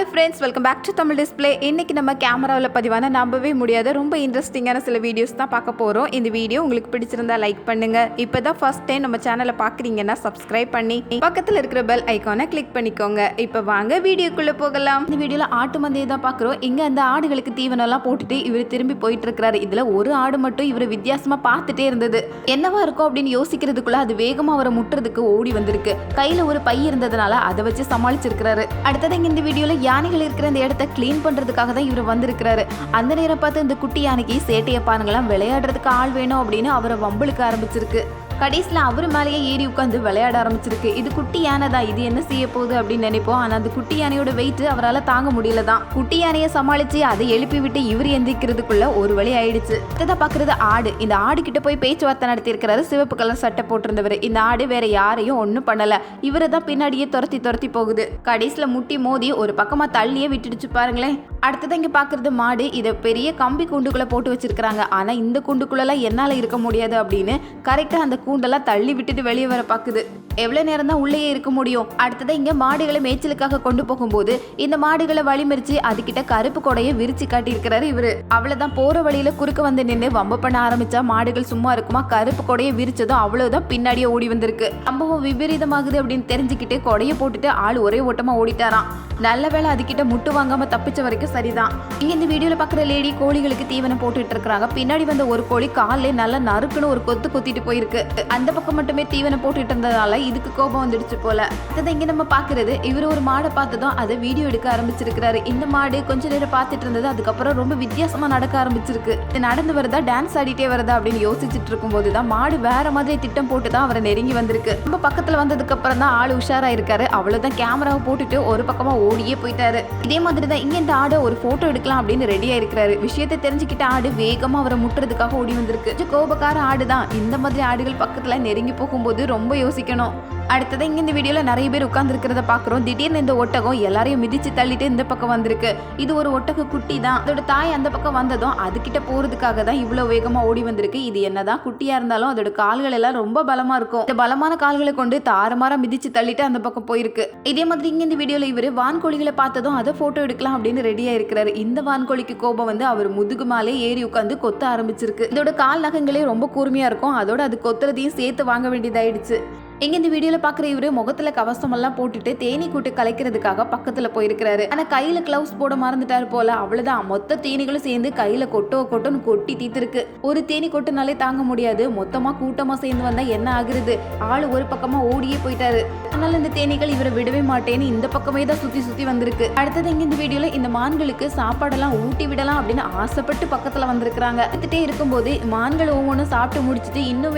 Hello friends, welcome back to Tamil display. இன்றைக்கி நம்ம கேமராவில் பதிவான நம்பவே முடியாத ரொம்ப இன்ட்ரெஸ்டிங்கான சில வீடியோஸ் தான் பார்க்க போகிறோம். இந்த வீடியோ உங்களுக்கு பிடிச்சிருந்தா லைக் பண்ணுங்கள். இப்போ தான் ஃபர்ஸ்ட் டைம் நம்ம சேனலை பார்க்குறீங்கன்னா சப்ஸ்கிரைப் பண்ணி பக்கத்தில் இருக்கிற பெல் ஐக்கானை கிளிக் பண்ணிக்கோங்க. இப்போ வாங்க வீடியோக்குள்ளே போகலாம். இந்த வீடியோவில் ஆட்டு மந்தையை தான் பார்க்குறோம். இங்கே அந்த ஆடுகளுக்கு தீவனம்லாம் போட்டுட்டு இவர் திரும்பி போயிட்டு இருக்கிறாரு. இதில் ஒரு ஆடு மட்டும் இவர் வித்தியாசமாக பார்த்துட்டே இருந்தது. என்னவா இருக்கும் அப்படின்னு யோசிக்கிறதுக்குள்ள அது வேகமாக அவரை முட்டுறதுக்கு ஓடி வந்திருக்கு. கையில் ஒரு பை இருந்ததுனால அதை வச்சு சமாளிச்சிருக்கிறாரு. அடுத்தது இங்கே இந்த வீடியோவில் யானைகள் இருக்கிற இந்த இடத்த கிளீன் பண்றதுக்காக தான் இவர் வந்திருக்கிறாரு. அந்த நேரம் பார்த்து இந்த குட்டி யானைக்கு சேட்டைய பாருங்களாம் விளையாடுறதுக்கு ஆள் வேணும் அப்படின்னு அவரை வம்பளுக்க ஆரம்பிச்சிருக்கு. கடைசியில் அவர் மேலேயே ஏறி உட்காந்து விளையாட ஆரம்பிச்சிருக்கு. இது குட்டி யானை தான், இது என்ன செய்ய போகுது அப்படின்னு நினைப்போம். ஆனால் அந்த குட்டி யானையோட வெயிட் அவரால் தாங்க முடியல தான். குட்டி யானையை சமாளிச்சு அதை எழுப்பி விட்டு இவர் எந்திக்கிறதுக்குள்ள ஒரு வழி ஆயிடுச்சு. இதை பார்க்கறது ஆடு. இந்த ஆடு கிட்ட போய் பேச்சுவார்த்தை நடத்தி இருக்கிறாரு சிவப்பு கலர் சட்டை போட்டிருந்தவர். இந்த ஆடு வேற யாரையும் ஒன்றும் பண்ணல, இவரை தான் பின்னாடியே துரத்தி போகுது. கடைசியில் முட்டி மோதி ஒரு பக்கமா தள்ளியே விட்டுடுச்சு பாருங்களேன். அடுத்தது இங்க பாக்குறது மாடு. இதை பெரிய கம்பி கூண்டுக்குள்ள போட்டு வச்சிருக்காங்க. ஆனா இந்த கூண்டுக்குள்ளெல்லாம் என்னால இருக்க முடியாது அப்படின்னு கரெக்டா அந்த கூண்டெல்லாம் தள்ளி விட்டுட்டு வெளியே வர பாக்குது. எவ்வளவு நேரம் தான் உள்ளேயே இருக்க முடியும். அடுத்தது இங்க மாடுகளை மேய்ச்சலுக்காக கொண்டு போகும்போது இந்த மாடுகளை வழிமறிச்சு அதுகிட்ட கருப்பு கொடையை விரிச்சு காட்டியிருக்கிறாரு இவரு. அவ்வளவுதான், போற வழியில குறுக்க வந்து நின்று வம்ப பண்ண ஆரம்பிச்சா மாடுகள் சும்மா இருக்குமா? கருப்பு கொடையை விரிச்சதும் அவ்வளவுதான் பின்னாடியே ஓடி வந்திருக்கு. சம்பவம் விபரீதமாகுது அப்படின்னு தெரிஞ்சுக்கிட்டு கொடையை போட்டுட்டு ஆள் ஒரே ஓட்டமா ஓடிட்டாராம். நல்ல வேளை அதுகிட்ட முட்டு வாங்காம தப்பிச்ச வரைக்கும் சரிதான். இங்க இந்த வீடியோல பாக்குற லேடி கோழிகளுக்கு தீவனம் போட்டுட்டு இருக்காங்க. பின்னாடி வந்த ஒரு கோழி காலிலே நல்லா நறுக்குன்னு ஒரு கொத்திட்டு போயிருக்கு. அந்த பக்கம் மட்டுமே தீவனம் போட்டுட்டு இருந்ததால இதுக்கு கோபம் வந்துடுச்சு போல. அதை இங்க நம்ம பாக்குறது, இவர் ஒரு மாடை பார்த்ததும் அதை வீடியோ எடுக்க ஆரம்பிச்சிருக்கிறாரு. இந்த மாடு கொஞ்ச நேரம் பார்த்துட்டு இருந்தது. அதுக்கப்புறம் ரொம்ப வித்தியாசமா நடக்க ஆரம்பிச்சிருக்கு. இது நடந்து வருதா டான்ஸ் ஆடிட்டே வருதா அப்படின்னு யோசிச்சுட்டு இருக்கும் போதுதான் மாடு வேற மாதிரி திட்டம் போட்டுதான் அவரை நெருங்கி வந்திருக்கு. ரொம்ப பக்கத்துல வந்ததுக்கு அப்புறம் தான் ஆள் உஷாரா இருக்காரு. அவ்வளவுதான், கேமராவை போட்டுட்டு ஒரு பக்கமா ஓடியே போயிட்டாரு. இதே மாதிரி தான் இங்க இந்த ஆடு ஒரு போட்டோ எடுக்கலாம் அப்படின்னு ரெடியா இருக்கிறாரு. விஷயத்தை தெரிஞ்சுக்கிட்ட ஆடு வேகமா அவரை முட்டுறதுக்காக ஓடி வந்திருக்கு. கோபக்கார ஆடு தான். இந்த மாதிரி ஆடுகள் பக்கத்துல நெருங்கி போகும்போது ரொம்ப யோசிக்கணும். அடுத்தது இங்க இந்த வீடியோல நிறைய பேர் உட்கார்ந்து இருக்கிறத பாக்குறோம். திடீர்னு இந்த ஒட்டகம் எல்லாரையும் மிதிச்சு தள்ளிட்டு இந்த பக்கம் வந்திருக்கு. இது ஒரு ஒட்டக குட்டி தான். அதோட தாய் அந்த பக்கம் வந்ததும் அதுகிட்ட போறதுக்காக தான் இவ்வளவு வேகமா ஓடி வந்திருக்கு. இது என்னதான் குட்டியா இருந்தாலும் அதோட கால்கள் எல்லாம் ரொம்ப பலமா இருக்கும். இந்த பலமான கால்களை கொண்டு தாறுமாறா மிதிச்சு தள்ளிட்டு அந்த பக்கம் போயிருக்கு. இதே மாதிரி இங்க இந்த வீடியோல இவரு வான்கோழிகளை பார்த்ததும் அதை போட்டோ எடுக்கலாம் அப்படின்னு ரெடியா இருக்கிறாரு. இந்த வான்கோழிக்கு கோபம் வந்து அவர் முதுகு மேலே ஏறி உட்காந்து கொத்த ஆரம்பிச்சிருக்கு. இதோட கால் நகங்களே ரொம்ப கூர்மையா இருக்கும். அதோட அது கொத்துறதையும் சேர்த்து வாங்க வேண்டியதாயிடுச்சு. இங்க இந்த வீடியோல பாக்குற இவரு முகத்துல கவசம் எல்லாம் போட்டுட்டு தேனி கூட்டு கலைக்கிறதுக்காக பக்கத்துல போயிருக்கிறாரு. ஆனா கையில கிளவுஸ் போட மறந்துட்டாரு போல. அவ்வளவுதான், மொத்த தேனிகளும் சேர்ந்து கையில கொட்டோன்னு கொட்டி தீத்துருக்கு. ஒரு தேனி கொட்டுனாலே தாங்க முடியாது, மொத்தமா கூட்டமா சேர்ந்து வந்தா என்ன ஆகுறது? ஆளு ஒரு பக்கமா ஓடியே போயிட்டாரு. அதனால இந்த தேனீகள் இவரை விடவே மாட்டேன்னு இந்த பக்கமே தான் சுத்தி வந்திருக்கு. அடுத்தது இங்க இந்த வீடியோல இந்த மான்களுக்கு சாப்பாடெல்லாம் ஊட்டி விடலாம் அப்படின்னு ஆசைப்பட்டு பக்கத்துல வந்திருக்கிறாங்க. எடுத்துட்டே இருக்கும்போது மான்கள் ஒவ்வொன்றும் சாப்பிட்டு முடிச்சுட்டு இன்னும்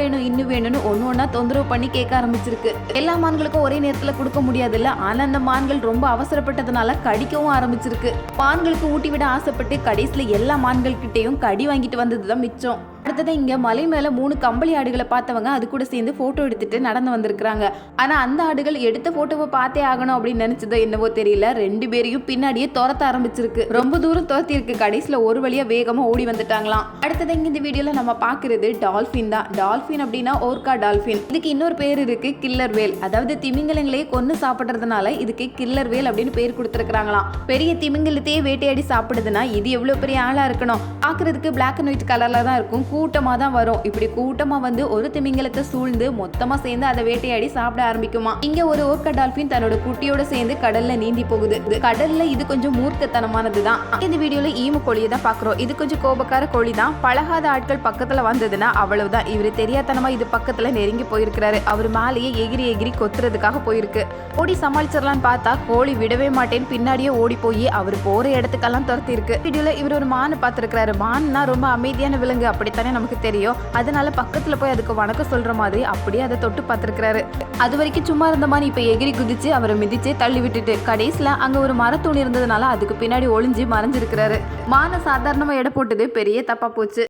வேணும்னு ஒன்னொன்னா தொந்தரவு பண்ணி கேட்க ஆரம்பிச்சிருக்கு. எல்லா மான்களுக்கும் ஒரே நேரத்துல கொடுக்க முடியாது இல்ல. ஆனா அந்த மான்கள் ரொம்ப அவசரப்பட்டதுனால கடிக்கவும் ஆரம்பிச்சிருக்கு. மான்களுக்கு ஊட்டி விட ஆசைப்பட்டு கடைசியில எல்லா மான்கள் கிட்டையும் கடி வாங்கிட்டு வந்ததுதான் மிச்சம். அடுத்தது இங்க மலை மேல 3 கம்பளி ஆடுகளை பார்த்தவங்க அது கூட சேர்ந்து போட்டோ எடுத்துட்டு நடந்து வந்திருக்காங்க. ஆனா அந்த ஆடுகள் எடுத்த போட்டோவை பார்த்தே ஆகணும் அப்படின்னு நினைச்சதோ என்னவோ தெரியல, 2 பேரையும் பின்னாடியே துரத்த ஆரம்பிச்சிருக்கு. ரொம்ப தூரம் துரத்தி இருக்கு. கடைசியில ஒரு வழியா வேகமா ஓடி வந்துட்டாங்களாம். அடுத்தது இங்க இந்த வீடியோல நம்ம பாக்குறது டால்பின் தான். டால்பின் அப்படின்னா ஓர்கா டால்பின். இதுக்கு இன்னொரு பேர் இருக்கு, கில்லர் வேல். அதாவது திமிங்கலங்களையே கொன்னு சாப்பிடுறதுனால இதுக்கு கில்லர் வேல் அப்படின்னு பேர் கொடுத்துருக்காங்களாம். பெரிய திமிங்கலத்தையே வேட்டையாடி சாப்பிடுதுன்னா இது எவ்வளவு பெரிய ஆளா இருக்கணும். பாக்குறதுக்கு பிளாக் அண்ட் ஒயிட் கலர்ல தான் இருக்கும். கூட்டமா தான் வரும். இப்படி கூட்டமா வந்து ஒரு திமிங்கலத்தை சூழ்ந்து மொத்தமா சேர்ந்து அதை வேட்டையாடி சாப்பிட ஆரம்பிக்குமா. இங்க ஒரு ஓர்கா டால்பின் தன்னோட குட்டியோட சேர்ந்து கடல்ல நீந்தி போகுது. கடல்ல இது கொஞ்சம் மூர்க்கத்தனமானதுதான். இந்த வீடியோல ஈமு கோழியை தான் பாக்குறோம். இது கொஞ்சம் கோபக்கார கோழி தான். பழகாத ஆட்கள் பக்கத்துல வந்ததுன்னா அவ்வளவுதான், இவரு தெரியாதனமா இது பக்கத்துல நெருங்கி போயிருக்கிறாரு. அவர் மேலேயே எகிரி கொத்துறதுக்காக போயிருக்கு. ஓடி சமாளிச்சிடலான்னு பார்த்தா கோழி விடவே மாட்டேன்னு பின்னாடியே ஓடி போய் அவர் போற இடத்துக்கெல்லாம் துரத்தி இருக்கு. வீடியோல இவர் ஒரு மானை பார்த்திருக்கிறாரு. மான்னா ரொம்ப அமைதியான விலங்கு அப்படித்தானே நமக்கு தெரியும். அதனால பக்கத்துல போய் அதுக்கு வணக்கம் சொல்ற மாதிரி அப்படியே அதை தொட்டு பார்த்திருக்கிறாரு. அது வரைக்கும் சும்மா இருந்த மாதிரி இப்ப எகிரி குதிச்சு அவரை மிதிச்சு தள்ளி விட்டுட்டு கடைசியில அங்க ஒரு மரத்தூணி இருந்ததுனால அதுக்கு பின்னாடி ஒளிஞ்சு மறைஞ்சிருக்கிறாரு. மான சாதாரணமா எடை போட்டது பெரிய தப்பா போச்சு.